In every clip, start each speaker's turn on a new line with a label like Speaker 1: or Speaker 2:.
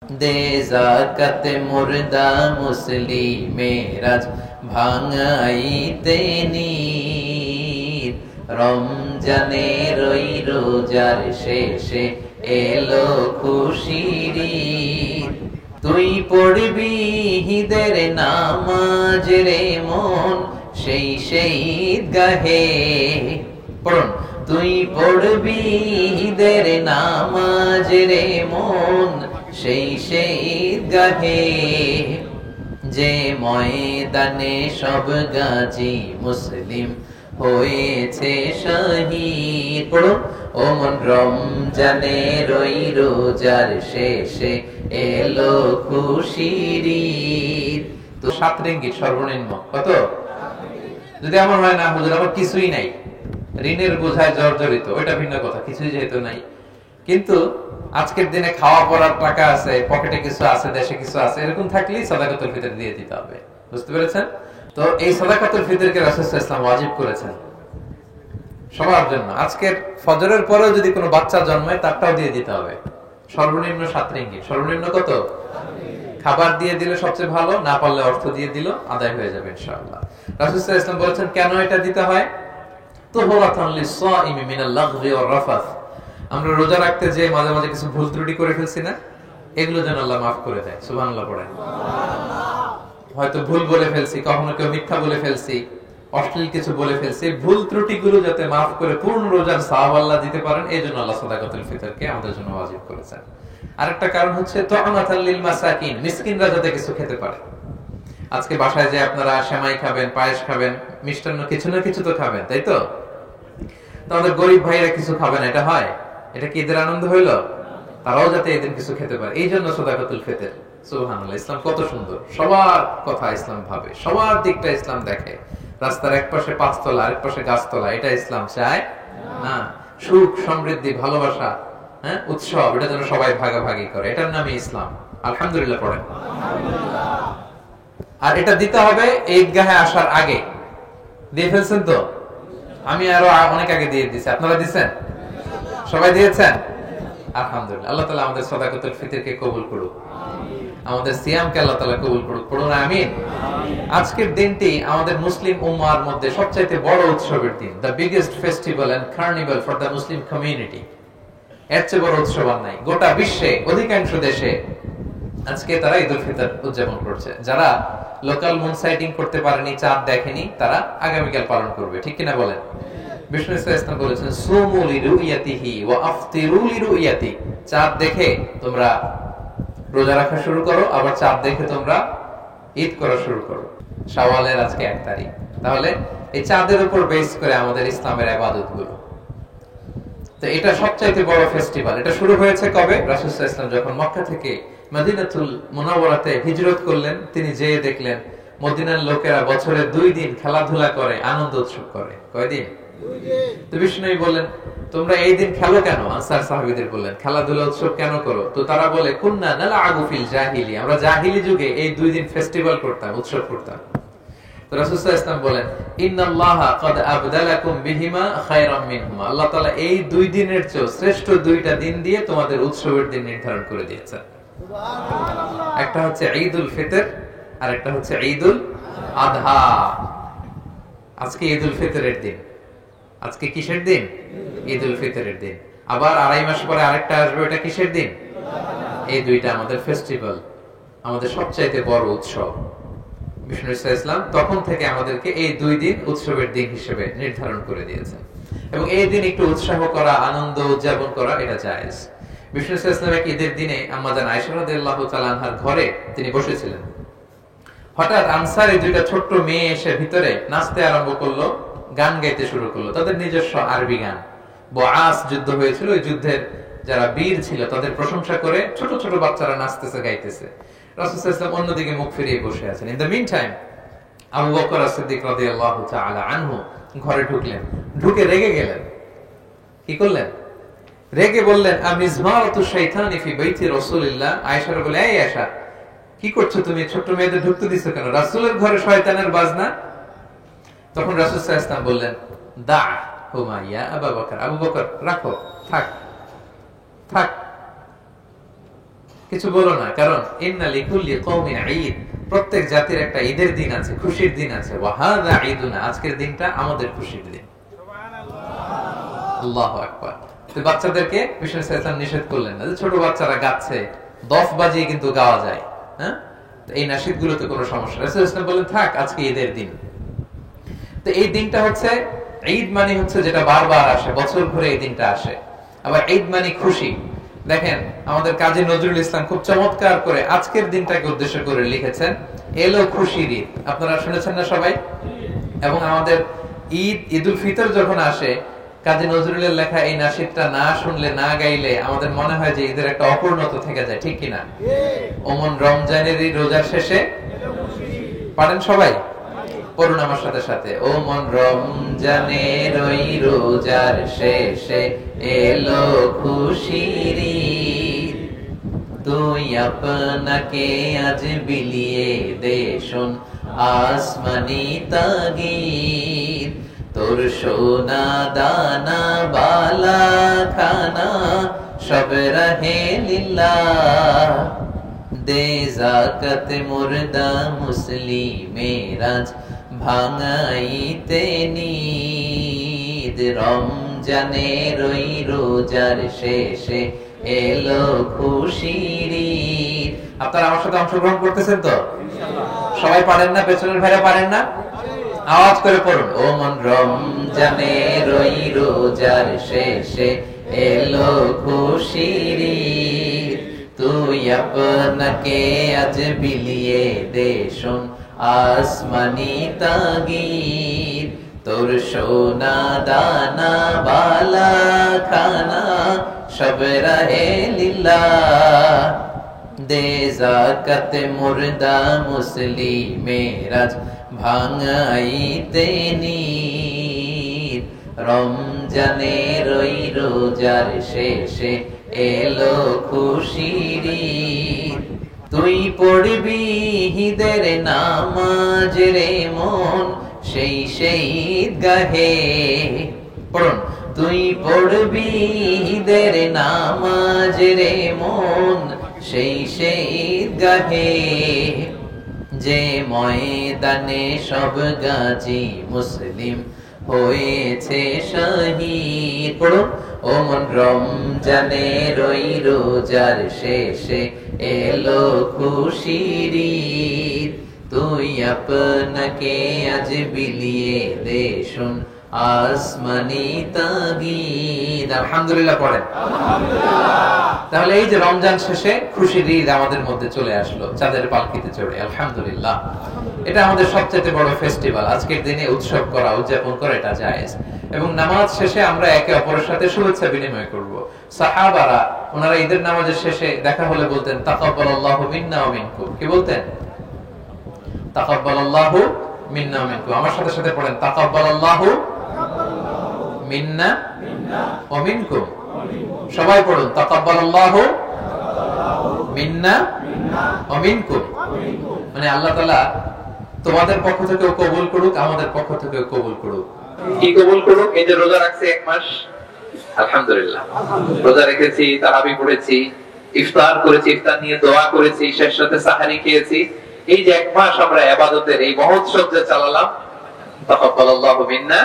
Speaker 1: দে যাকাত মুর্দা মুসলিমেরাজ ভাঙাইতে নীর রমজানের ওই রোজার শেষে এলো খুশির ঈদ। তুই পড়বি ঈদের নামাজ রে মন সেই ঈদগাহে, পড়ুন, তুই পড়বি ঈদের নামাজ রে মন সেই ঈদগাহে, যে ময়দানে সব গাজী মুসলিম হয়েছে শহীদ। পড়ুন, ও মন রমজানের ওই রোজার শেষে এলো খুশির ঈদ। তো 7 রিঙ্গিত সর্বনিম্ন। কত? যদি আমার হয় না হুজুর আমার কিছুই নাই, ঋণের বোঝায় জর্জরিত, ওইটা ভিন্ন কথা, কিছুই যেহেতু নাই, কিন্তু আজকের দিনে খাওয়া পড়ার টাকা আছে, পকেটে কিছু আছে, দেশে কিছু আছে, এরকম থাকলেই সাদাকাতুল ফিতর দিয়ে দিতে হবে। বুঝতে পেরেছেন? তো এই সাদাকাতুল ফিতরকে রাসূল সাল্লাল্লাহু আলাইহি ওয়াসাল্লাম ওয়াজিব করেছেন সবার জন্য। আজকের ফজরের পরেও যদি কোনো বাচ্চা জন্মায় তারটাও দিয়ে দিতে হবে। সর্বনিম্ন 7 রিঙ্গিত। সর্বনিম্ন কত? খাবার দিয়ে দিলে সবচেয়ে ভালো, না পারলে অর্থ দিয়ে দিল, আদায় হয়ে যাবে ইনশাআল্লাহ। রাসূল সাল্লাল্লাহু আলাইহি ওয়াসাল্লাম বলেছেন কেন এটা দিতে হয়? তুহরাতান লিস-সাইমি মিনাল লাগবি ওয়ার রাফাস। আমরা রোজা রাখতে যে মাঝে মাঝে কিছু ভুল ত্রুটি করে ফেলছি না, এগুলো যেন আল্লাহ মাফ করে দেয়। সুবহানাল্লাহ পড়েন। হয়তো ভুল বলে ফেলছি, কখনো কেউ মিথ্যা বলে ফেলছি, অশ্লীল কিছু বলে ফেলছি, ভুল ত্রুটিগুলো যাতে মাফ করে পূর্ণ রোজার সওয়াব আল্লাহ দিতে পারেন, এই জন্য আল্লাহ সাদাকাতুল ফিতরকে আমাদের জন্য ওয়াজিব করেছেন। আরেকটা কারণ হচ্ছে তু'নাতাল লিল মাসাকিন, মিসকিনরা যাতে কিছু খেতে পারে। আজকে বাসায় যে আপনারা সেমাই খাবেন, পায়েস খাবেন, মিষ্টান্ন কিছু না কিছু তো খাবেন, তাই তো? আমাদের গরিব ভাইরা কিছু খাবেন, এটা হয়? এটা কি এদের আনন্দ হইলো? তারাও যাতে এদিন কিছু খেতে পারে, এই জন্য সাদাকাতুল ফিতর। সুবহানাল্লাহ, ইসলাম কত সুন্দর, সবার কথা ইসলাম ভাবে, সবার দিকটা ইসলাম দেখে। রাস্তার এক পাশে 5 তলা, আরেক পাশে গাছতলা, এটা ইসলাম চায় না। সুখ, সমৃদ্ধি, ভালোবাসা, হ্যাঁ, উৎসব, এটা যেন সবাই ভাগাভাগি করে, এটার নামই ইসলাম। আলহামদুলিল্লাহ পড়েন। আর এটা দিতে হবে ঈদগাহে আসার আগে। দিয়ে ফেলছেন তো? আমি আরো অনেক আগে দিয়ে দিয়েছি, আপনারা দিয়েছেন? সবাই দিয়েছেন? আলহামদুলিল্লাহ। আল্লাহ তাআলা আমাদের সাদাকাতুল ফিতরকে কবুল করুক, আমাদের সিয়ামকে আল্লাহ তাআলা কবুল করুক। পড়ুন আমিন। আজকের দিনটি আমাদের মুসলিম উম্মাহর মধ্যে সবচেয়ে বড় উৎসবের দিন, the biggest festival and carnival for the Muslim community. এর চেয়ে বড় উৎসব আর নাই। গোটা বিশ্বে অধিকাংশ দেশে আজকে তারা ঈদুল ফিতর উদযাপন করছে। যারা লোকাল মুন সাইটিং করতে পারেনি, চাঁদ দেখেনি, তারা আগামীকাল পালন করবে, ঠিক কিনা বলেন? বিষ্ণু ইসলাম বলেছেন সুমু লিরুইয়াতিহি ওয়া আফতিরু লিরুইয়াতি। চাঁদ দেখে তোমরা রোজা রাখা শুরু করো, আবার চাঁদ দেখে তোমরা ঈদ করা শুরু করো। শাওয়ালের আজকে 1 তারিখ। তাহলে এই চাঁদের উপর বেস করে আমাদের ইসলামের ইবাদতগুলো। তো এটা সবচাইতে বড় ফেস্টিভ্যাল। এটা শুরু হয়েছে কবে? রাসূল সাল্লাল্লাহু আলাইহি ওয়াসাল্লাম যখন মক্কা থেকে মদিনাতুল মুনাওয়ারাতে হিজরত করলেন, তিনি যেয়ে দেখলেন মদিনার লোকেরা বছরে 2 দিন খেলাধুলা করে, আনন্দ উৎসব করে। কয়দিন? 2 দিন। তো বিষ্ণু বললেন তোমরা এই দিন খেলো কেন? আনসার সাহাবীদের বললেন খেলাধুলা উৎসব কেন করো? তো তারা বলে কুননা নালআবু ফিল জাহিলি, আমরা জাহিলি যুগে এই 2 দিন ফেস্টিভ্যাল করতাম, উৎসব করতাম। তো রাসূল সাল্লাল্লাহু আলাইহি ওয়াসাল্লাম বলেন ইন্নাল্লাহা ক্বাদ আবদালাকুম বিহিমা খায়রাম মিনহুমা, আল্লাহ তাআলা এই 2 দিনের চেয়ে শ্রেষ্ঠ 2টা দিন দিয়ে তোমাদের উৎসবের দিন নির্ধারণ করে দিয়েছেন। সুবহানাল্লাহ। একটা হচ্ছে ঈদুল ফিতর আর একটা হচ্ছে ঈদুল আযহা। আজকে ঈদুল ফিতরের দিন। আজকে কিসের দিন? ঈদুল ফিতরের দিন। আবার 2.5 মাস পরে আরেকটা আসবে, ওটা কিসের দিন? এই 2টা আমাদের ফেস্টিভ্যাল, আমাদের সবচাইতে বড় উৎসব। বিষ্ণু ইসলাম তখন থেকে আমাদেরকে এই 2 দিন উৎসবের দিন হিসেবে নির্ধারণ করে দিয়েছেন, এবং এই দিন একটু উৎসাহ করা, আনন্দ উদযাপন করা, এটা জায়েজ। বিষ্ণু ইসলাম এক ঈদের দিনে আম্মা জান আয়েশা রাদিয়াল্লাহু তাআলা আনহার ঘরে তিনি বসেছিলেন। হঠাৎ আনসারী 2টা ছোট্ট মেয়ে এসে ভিতরে নাচতে আরম্ভ করলো, গান গাইতে শুরু করলো, তাদের নিজস্ব আরবি গান। বুআস যুদ্ধ হয়েছিল, ওই যুদ্ধের যারা বীর ছিল তাদের প্রশংসা করে ছোট ছোট বাচ্চারা নাচতেছে, গাইতেছে। রাসূল সাল্লাল্লাহু আলাইহি ওয়াসাল্লাম অন্যদিকে মুখ ফিরিয়ে বসে আছেন। In the meantime Abu Bakr as-সিদ্দিক রাদিয়াল্লাহু তাআলা আনহু ঘরে ঢুকলেন, ঢুকে রেগে গেলেন। কি করলেন? রেগে বললেন আমিজমারাতু শাইতানি ফি বাইতি রাসূলিল্লাহ। আয়েশা বলে এই আয়েশা, কি করছো তুমি? ছোট মেয়েদের ঢুকতে দিছো কেন? রাসূলের ঘরে শয়তানের বাজনা। তখন রাসূল সাল্লাল্লাহু আলাইহি ওয়াসাল্লাম বললেন দা হুমা ইয়া আবু বকর, আবু বকর রাখো, থাক থাক। কিছু বলো না, কারণ ইন্না লিকুল্লি কওমিন ঈদ, প্রত্যেক জাতির একটা ঈদের দিন আছে, খুশির দিন আছে। ওয়া হাযা ঈদুনা, আজকের দিনটা আমাদের খুশির দিন। সুবহানাল্লাহ, আল্লাহু আকবার। তো বাচ্চাদেরকে বিষ্ণু সাল্লাল্লাহু নিষেধ করলেন না যে ছোট বাচ্চারা গাচ্ছে, 10 বাজিয়ে কিন্তু গাওয়া যায়, হ্যাঁ, এই নাশিদগুলোতে কোনো সমস্যা নেই। রাসূল সাল্লাল্লাহু বলেন থাক, আজকে ঈদের দিন। তো এই দিনটা হচ্ছে ঈদ, মানে হচ্ছে যেটা বারবার আসে, বছর ঘুরে এই দিনটা আসে। আবার ঈদ মানে খুশি। দেখেন আমাদের কাজী নজরুল ইসলাম খুব চমৎকার করে আজকের দিনটাকে উদ্দেশ্য করে লিখেছেন, এলো খুশির ঈদ। আপনারা শুনেছেন না সবাই? এবং আমাদের ঈদুল ফিতর যখন আসে, কাজী নজরুলের লেখা এই নাশিদটা না শুনলে, না গাইলে আমাদের মনে হয় যে ঈদের একটা অপূর্ণতা থেকে যায়, ঠিক কিনা? ওমন রমজানেরই রোজার শেষে, পারেন সবাই? পড়ুন আমার সাথে সাথে। ও মন রমজানের ওই রোজার শেষে এলো খুশির ঈদ, তুই আপনাকে আজ বিলিয়ে দে শোন আসমানি তাগিদ, তোর সোনা দানা বালা খানা সব রহে লিল্লাহ, দে যাকাত মুর্দা মুসলিমের আজ ভাঙাইতে নিদ, রমজানের ওই রোজার শেষে এলো খুশির ঈদ। আপনারা আমার সাথে অংশগ্রহণ করতেছেন তো? সবাই পারেন না? পেছনের ভাইরা পারেন না? আওয়াজ করে পড়ুন। ও মন রমজানের ওই রোজার শেষে এলো খুশির ঈদ, তুই আপনাকে আজ বিলিয়ে দে শোন আসমানি তাগিদ, তোর সোনা দানা বালা খানা সব রহে লিল্লাহ, দে যাকাত মুর্দা মুসলিমের আজ ভাঙাইতে নিদ, রমজানের ওই রোজার শেষে এলো খুশির ঈদ, তুই পড়বি ঈদের নামাজ রে মন সেই ঈদগাহে, পড়ুন। তুই পড়বি ঈদের নামাজ রে মন সেই ঈদগাহে, যে ময়দানে সব গাজী মুসলিম হয়েছে শহীদ, পড়ুন। ও মন রমজানের ওই রোজার শেষে এলো খুশির ঈদ, তুই আপনাকে আজ বিলিয়ে দে শোন আসমানি তাগিদ। আলহামদুলিল্লাহ পড়েন। তাহলে এই যে রমজান শেষে খুশির ঈদ আমাদের মধ্যে চলে আসলো চাঁদের পালকিতে চড়ে, আলহামদুলিল্লাহ। এটা আমাদের সবচেয়ে বড় ফেস্টিভ্যাল। আজকের দিনে উৎসব করা, উদযাপন করা এটা জায়েজ। এবং নামাজ শেষে আমরা একে অপরের সাথে শুভেচ্ছা বিনিময় করব। সাহাবারা ওনারা ঈদের নামাজের শেষে দেখা হলে বলতেন তাকাব্বালাল্লাহু মিন্না ওয়া মিনকুম। কি বলতেন? তাকাব্বালাল্লাহু মিন্না ওয়া মিনকুম। আমার সাথে সাথে পড়েন তাকাব্বালাল্লাহু মিন্না ওয়া মিনকুম। সবাই পড়ুন তাকাব্বালাল্লাহু মিন্না ওয়া মিনকুম। মানে আল্লাহ তাআলা তোমাদের পক্ষ থেকেও কবুল করুক, আমাদের পক্ষ থেকেও কবুল করুক। কি কবুল করুক? এই যে রোজা রাখছি 1 মাস, আলহামদুলিল্লাহ। রোজা রেখেছি, তারাবি পড়েছি, ইফতার করেছি, ইফতার নিয়ে দোয়া করেছি, শেষ রাতে সাহারি খেয়েছি। এই যে 1 মাস আমরা ইবাদতের এই মহোৎসব যে চালালাম, তাকাব্বালাল্লাহু মিন্না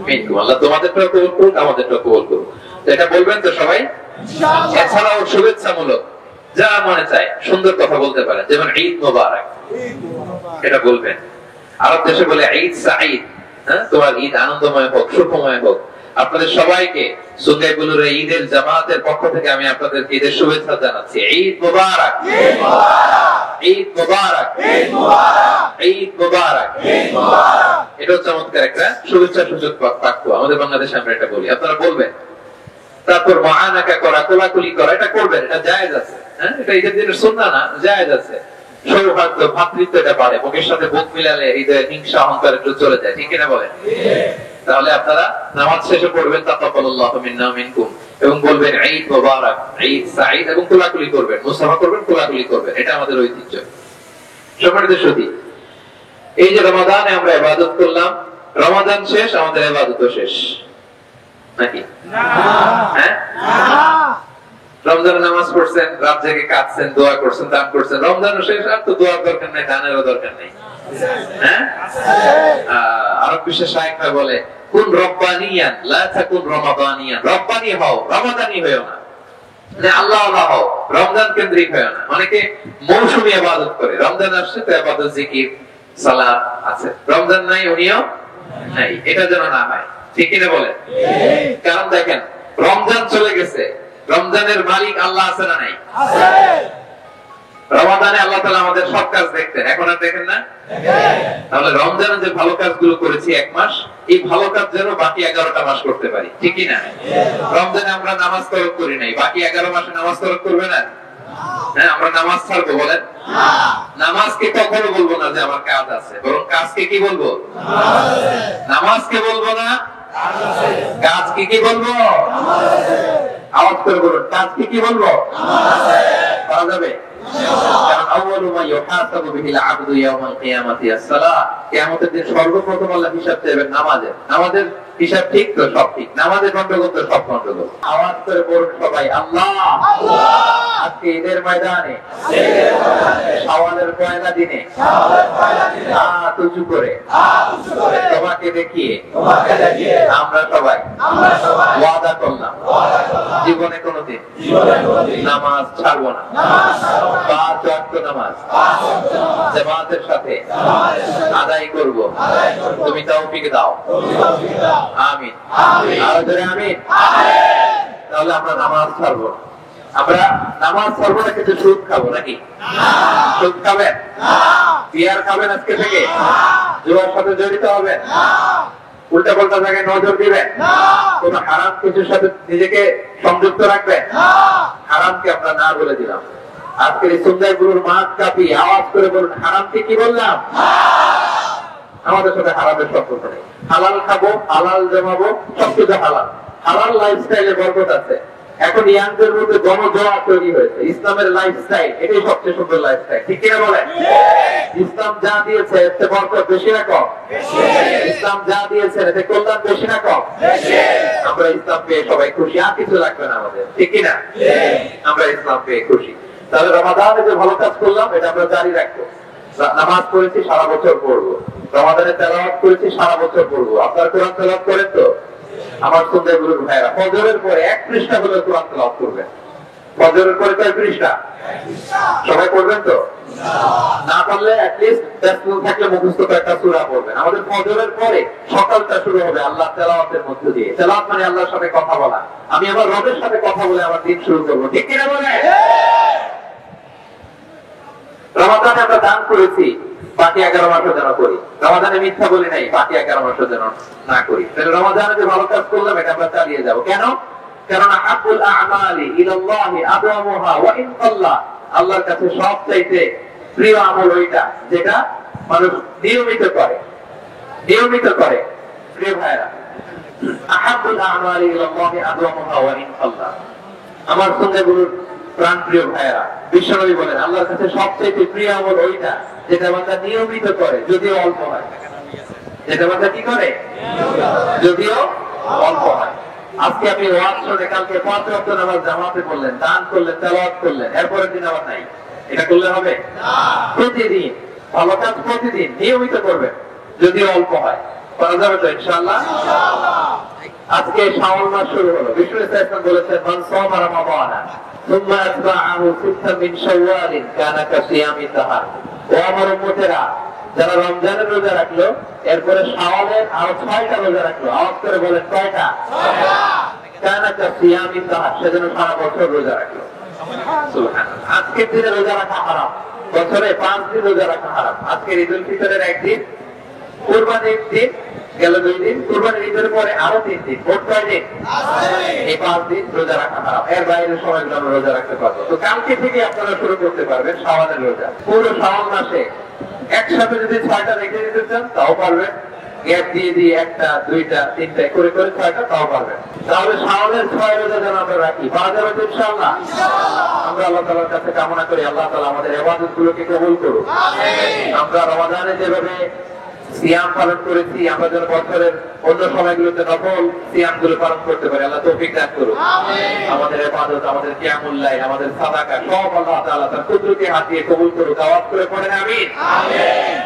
Speaker 1: মিনকুম। আল্লাহ তোমাদেরটাও কবুল করুক, আমাদেরটাও কবুল করুক। তো এটা বলবেন তো সবাই? ইনশাআল্লাহ। এছাড়াও শুভেচ্ছামূলক যা মনে চায় সুন্দর কথা বলতে পারেন, যেমন ঈদ মোবারক, এটা বলবেন। আরব দেশে বলে ঈদ সাঈদ, হ্যাঁ, তোমার ঈদ আনন্দময় হোক, সুখময় হোক। আপনাদের সবাইকে সুঙ্গাইবুলুর ঈদের জামাতের পক্ষ থেকে আমি আপনাদেরকে ঈদের শুভেচ্ছা জানাচ্ছি। ঈদ মোবারক, ঈদ মোবারক, ঈদ মোবারক, ঈদ মোবারক, ঈদ মোবারক। এটা চমৎকার একটা শুভেচ্ছা সূচক বাক্য, আমাদের বাংলাদেশে আমরা এটা বলি। আপনারা বলবেন। তারপর মুআনাকা করা, কোলাকুলি করা, এটা করবেন, এটা জায়েজ আছে। হ্যাঁ, এটা ঈদের দিনের সুন্নাহ না, জায়েজ আছে। সৌহার্দ্য, ভ্রাতৃত্ব এটা বাড়ে। বুকের সাথে বুক মিলালে হৃদয়ে হিংসা অহংকার একটু চলে যায়, ঠিক কিনা বলেন? তাহলে আপনারা নামাজ শেষে পড়বেন তাকাব্বালাল্লাহু মিন্না ওয়া মিনকুম এবং বলবেন ঈদ মোবারক, ঈদ সাঈদ, এবং কোলাকুলি করবেন, মুসাফা করবেন, কোলাকুলি করবেন। এটা আমাদের ঐতিহ্য। সম্মানিত সুধী, এই যে রমাদানে আমরা ইবাদত করলাম, রমাদান শেষ, আমাদের ইবাদতও শেষ নাকি? না। হ্যাঁ, না। রমজানের নামাজ পড়ছেন, রাত জেগে কাঁদছেন, দোয়া করছেন, দান করছেন। রমজানের শেষ আর তো দোয়ার দরকার নেই, দানেরও দরকার নেই। হ্যাঁ, আরব বিশ্বের শায়েখরা বলে কুন রব্বানিয়ান লা তাকুন রমাদানিয়ান। রব্বানি হও, রমাদানি হয়ো না। যে আল্লাহ আল্লাহ হও, রমজান কেন্দ্রিক হয়ো না। অনেকে মৌসুমী ইবাদত করে, রমজান আসছে তো ইবাদত, জিকির, সালাত আছে, রমজান নাই উনিও নাই, এটা যেন না হয়। ঠিক কিনা বলেন? কারণ দেখেন, রমজান চলে গেছে, রমজানের মালিক আল্লাহ আছে না নাই? রমাদানে আল্লাহ তাআলা আমাদের সব কাজ দেখতেন, এখন আর দেখেন না? তাহলে রমজানে যে ভালো কাজগুলো করেছি এক মাস, এই ভালো কাজ যেন বাকি 11টা মাস করতে পারি। ঠিক কি না? রমজানে আমরা নামাজ তরক করি নাই, বাকি 11 মাসে নামাজ তরক করবে না? হ্যাঁ, আমরা নামাজ ছাড়বো বলেন? নামাজকে কখনো বলবো না যে আমার কাজ আছে, বরং কাজকে কি বলবো? নামাজকে বলবো না, কাজকে কি বলবো? আওয়াজ করে বলুন, কাজকে কি বলবো? পারা যাবে? কারণ আউয়ালু মা ইউহাসাবু বিহিল আবদু ইয়াউমাল কিয়ামাতি আস-সালাহ। কিয়ামতের দিন সর্বপ্রথম আল্লাহ হিসাব দেবেন নামাজের। নামাজের হিসাব ঠিক তো সব ঠিক, নামাজের গন্ডগোল তো সব গন্ডগোল। আওয়াজ করে বলুন সবাই, আল্লাহ আল্লাহ। আজকে ঈদের ময়দানে, শাওয়ালের পয়লা দিনে হাত উঁচু করে তোমাকে দেখিয়ে আমরা সবাই ওয়াদা করলাম জীবনে কোনোদিন নামাজ ছাড়বো না। 5 ওয়াক্ত নামাজ জামাতের সাথে আদায় করব, তুমি তৌফিক দাও। আমিন, আরো জোরে আমিন। তাহলে আমরা নামাজ ছাড়বো না। আমরা নামাজ ছাড়বো না, কিন্তু সুদ খাবো নাকি? সুদ খাবেন? বিয়ার খাবেন আজকে থেকে? জুয়ার সাথে জড়িত হবেন? উল্টা পাল্টা জায়গায় নজর দিবেন? কোন হারাম কিছুর সাথে নিজেকে সংযুক্ত রাখবেন? হারামকে আমরা না বলে দিলাম। আজকের এই সুন্দর গুরুর মাঠ কাঁপি আওয়াজ করে বলুন, হারামকে কি বললাম? আমাদের সাথে হারামের সম্পর্ক নেই। হালাল খাবো, হালাল জমাবো, সবকিছু হালাল। হালাল লাইফস্টাইলে বরকত আছে। এখন ইয়াংদের মধ্যে গণজোয়া তৈরি হয়েছে। ইসলামের লাইফস্টাইল এটাই সবচেয়ে সুন্দর লাইফস্টাইল। ঠিক কিনা বলেন? ইসলাম যা দিয়েছে এতে বরকত বেশি না কম? ইসলাম যা দিয়েছে এতে কল্যাণ বেশি না কম? আমরা ইসলাম পেয়ে সবাই খুশি, আর কিছু লাগবে না আমাদের। ঠিক কিনা? আমরা ইসলাম পেয়ে খুশি। তাহলে রমাদানে যে ভালো কাজ করলাম এটা আমরা জারি রাখবো। নামাজ পড়েছি, সারা বছর পড়বো। রমাদানে তেলাওয়াত করেছি, সারা বছর পড়বো। আপনার কোরআন তেলাওয়াত করেন তো? আমার সুন্দর গুরুর ভাইরা ফজরের পরে 1 পৃষ্ঠা হলে কোরআন তেলাওয়াত করবেন। ফজরের পরে কয় পৃষ্ঠা? সবাই পড়বেন তো? না পারলে অ্যাটলিস্ট ব্যস্ততা থাকলে মুখস্থ একটা সূরা পড়বেন। আমাদের ফজরের পরে সকালটা শুরু হবে আল্লাহ তেলাওয়াতের মধ্য দিয়ে। তেলাওয়াত মানে আল্লাহর সাথে কথা বলা। আমি আমার রবের সাথে কথা বলে আমার দিন শুরু করব। ঠিক কিনা বলেন? রমাদানে আমরা দান করেছি, বাকি 11 মাসও যেন করি। রমাদানে মিথ্যা বলি নাই, বাকি 11 মাসও যেন না করি। তাহলে রমাদানে যে ভালো কাজ করলাম এটা আমরা চালিয়ে যাব। কেন? কারণ আহাবুল আ'মালি ইলাল্লাহি আদওয়ামুহা ওয়া ইন কাল্লা। আল্লাহর কাছে সবচাইতে প্রিয় আমল ওইটা যেটা মানুষ নিয়মিত করে। নিয়মিত করে। প্রিয় ভাইরা, আহাবুল আ'মালি ইলাল্লাহি আদওয়ামুহা ওয়া ইন কাল্লা। আমার সঙ্গে গুরুর প্রাণ প্রিয় ভাইরা, বিশ্বনবী বলেন আল্লাহর কাছে সবচেয়ে প্রিয় আমল ওইটা যেটা বান্দা নিয়মিত করে, যদিও অল্প হয়। যেটা বান্দা কি করে? যদিও অল্প হয়। আজকে আপনি ওয়াজ শুনে কালকে 5 ওয়াক্ত নামাজ জামাতে পড়লেন, দান করলেন, তেলাওয়াত করলেন, এরপরের দিন আবার নাই। এটা করলে হবে না। প্রতিদিন ভালো কাজ প্রতিদিন নিয়মিত করবেন, যদিও অল্প হয়। করা যাবে তো ইনশাআল্লাহ? আজকে শাওয়াল মাস শুরু হলো। বিষ্ণু ইসলাম বলেছেন মান সামা রমাদানা সুম্মা আতবাআহু সিত্তাম মিন শাওয়ালিন কানা কাসিয়ামি দাহর। ও আমার উম্মতেরা, যারা রমজানের রোজা রাখলো এরপরে শাওয়ালের আরো 6টা রোজা রাখলো, আওয়াজ করে বলেন কয়টা? 6টা। কানা কাসিয়ামি দাহর, সেজন্য সারা বছর রোজা রাখলো। সুবহানাল্লাহ। আজকের দিনে রোজা রাখা হারাম, বছরে 5 দিন রোজা রাখা হারাম। আজকের ঈদুল ফিতরের একদিন, কুরবানির দিন গেল 2 দিন, কুরবানির ঈদের পরে আরো 3 দিন, মোট কয় দিন? এই 5 দিন রোজা রাখা হারাম। এর বাইরে সময়গুলো আমরা রোজা রাখতে পারবো। তো কালকে থেকে আপনারা শুরু করতে পারবেন শাওয়ালের রোজা। পুরো শাওয়াল মাসে একসাথে যদি 6টা রেখে দিতে চান তাও পারবেন। গ্যাপ দিয়ে দিয়ে 1টা 2টা 3টা করে করে 6টা তাও পারবেন। তাহলে শাওয়ালের 6 রোজা যেন আমরা রাখি, পারা যাবে তো ইনশাআল্লাহ? আমরা আল্লাহ তাআলার কাছে কামনা করি আল্লাহ তাআলা আমাদের ইবাদতগুলোকে কবুল করুন। আমরা রমাদানে যেভাবে
Speaker 2: সিয়াম পালন করেছি, আমরা যেন বছরের অন্য সময়গুলোতে নফল সিয়াম গুলো পালন করতে পারি। আল্লাহ তৌফিক দান করুন। আমাদের ইবাদত, আমাদের কিয়ামুল লাইল, আমাদের সাদাকা সব আল্লাহ তাআলা তার কুদরতি হাত দিয়ে কবুল করুক। আওয়াজ করে পড়েন আমিন।